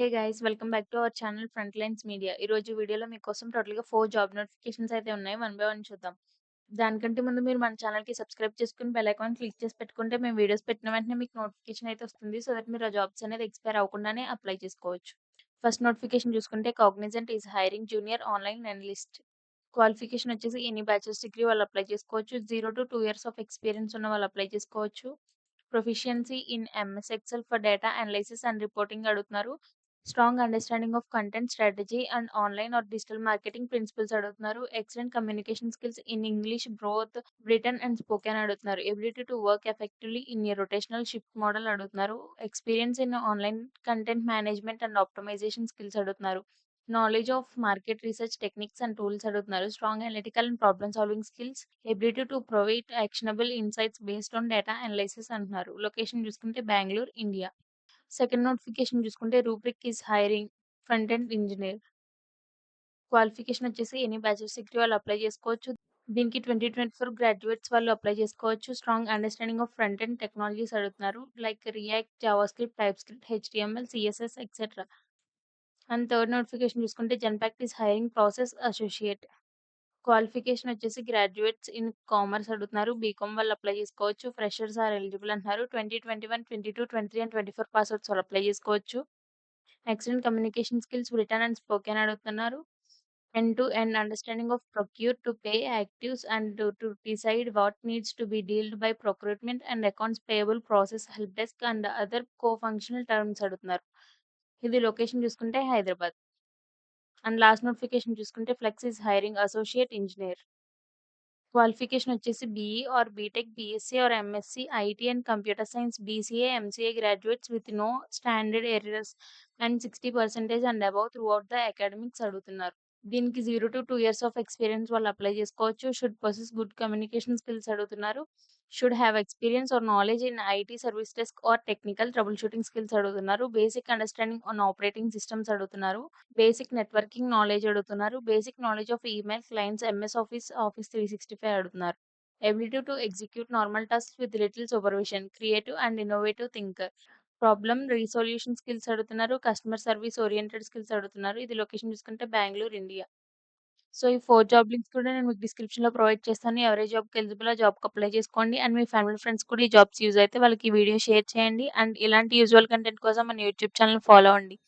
Hey guys welcome back to our channel front lines media. ఈరోజు వీడియోలో మీకోసం టోటల్‌గా 4 జాబ్ నోటిఫికేషన్స్ అయితే ఉన్నాయి. వన్ బై వన్ చూద్దాం. దానికంటే ముందు మీరు మన ఛానల్‌కి సబ్స్క్రైబ్ చేసుకొని బెల్ ఐకాన్ క్లిక్ చేసి పెట్టుకుంటే మేము వీడియోస్ పెట్టిన వెంటనే మీకు నోటిఫికేషన్ అయితే వస్తుంది. సో దట్ మీరు ఆ జాబ్స్ అనేది ఎక్స్‌పైర్ అవ్వకుండానే అప్లై చేసుకోవచ్చు. ఫస్ట్ నోటిఫికేషన్ చూసుకుంటే Cognizant is hiring junior online analyst. Qualification వచ్చేసి ఎనీ బ్యాచిలర్స్ డిగ్రీ వాళ్ళు అప్లై చేసుకోవచ్చు. 0-2 ఇయర్స్ ఆఫ్ ఎక్స్‌పీరియన్స్ ఉన్న వాళ్ళు అప్లై చేసుకోవచ్చు. Proficiency in MS Excel for data analysis and reporting అడుగుతున్నారు. Strong understanding of content strategy and online or digital marketing principles అడుగుతున్నారు. Excellent communication skills in English both written and spoken అడుగుతున్నారు. Ability to work effectively in a rotational shift model అడుగుతున్నారు. Experience in online content management and optimization skills అడుగుతున్నారు. Knowledge of market research techniques and tools అడుగుతున్నారు. Strong analytical and problem solving skills, ability to provide actionable insights based on data analysis అంటున్నారు. Location చూసుకుంటే Bengaluru, India. Second notification చూసుకుంటే Rubrik is hiring front end engineer. Qualification వచ్చేసి any bachelor's degree వాళ్ళు apply చేసుకోవచ్చు. దీనికి 2024 graduates వాళ్ళు apply చేసుకోవచ్చు. Strong understanding of front end technologies అడుగుతున్నారు. Like react, JavaScript, TypeScript, HTML, CSS etcetera. And third notification చూసుకుంటే Genpact is hiring process associate. Qualification వచ్చేసి graduates in commerce అడుగుతున్నారు. BCom వాళ్ళు అప్లై చేసుకోవచ్చు. ఫ్రెషర్స్ ఆర్ ఎలిజిబుల్ అంటున్నారు. 2021, 22, 23 and 24 pass outs వాళ్ళు apply చేసుకోవచ్చు. Excellent communication skills written and spoken అడుగుతున్నారు. End to end understanding of procure to pay actives and to decide what needs to be dealt by procurement and accounts payable process help desk and other co functional terms అడుగుతున్నారు. ఇది location చూసుకుంటే Hyderabad. And last notification చూసుకుంటే Flex is hiring associate engineer. Qualification వచ్చేసి BE or BTech, BSc or MSc, IT and computer science, BCA, MCA graduates with no standard errors and 60% and above throughout the academics అడుగుతున్నారు. దీనికి 0-2 years of experience వాళ్ళు apply చేసుకోవచ్చు. Should possess good communication skills అడుగుతున్నారు. Should have experience or knowledge in IT service desk are technical troubleshooting skills అడుగుతున్నారు. Basic understanding on operating systems అడుగుతున్నారు. Basic networking knowledge అడుగుతున్నారు. Basic knowledge of email clients, MS office, office 365 అడుగుతున్నారు. Ability to execute normal tasks with little supervision. Creative and innovative thinker. Problem resolution skills అడుగుతున్నారు. Customer service oriented skills అడుగుతున్నారు. ఇది location చూసుకుంటే Bengaluru, India. So, ఈ 4 job links కూడా నేను మీకు డిస్క్రిప్షన్‌లో ప్రొవైడ్ చేస్తాను. ఎవరు ఏ జాబ్‌కి ఎలిజిబుల్ ఆ జాబ్‌కి అప్లై చేసుకోండి. అండ్ మీ ఫ్యామిలీ ఫ్రెండ్స్ కూడా ఈ జాబ్స్ యూజ్ అయితే వాళ్ళకి ఈ వీడియో షేర్ చేయండి. అండ్ ఇలాంటి యూజువల్ కంటెంట్ కోసం మన యూట్యూబ్ ఛానెల్ ఫాలో అవ్వండి.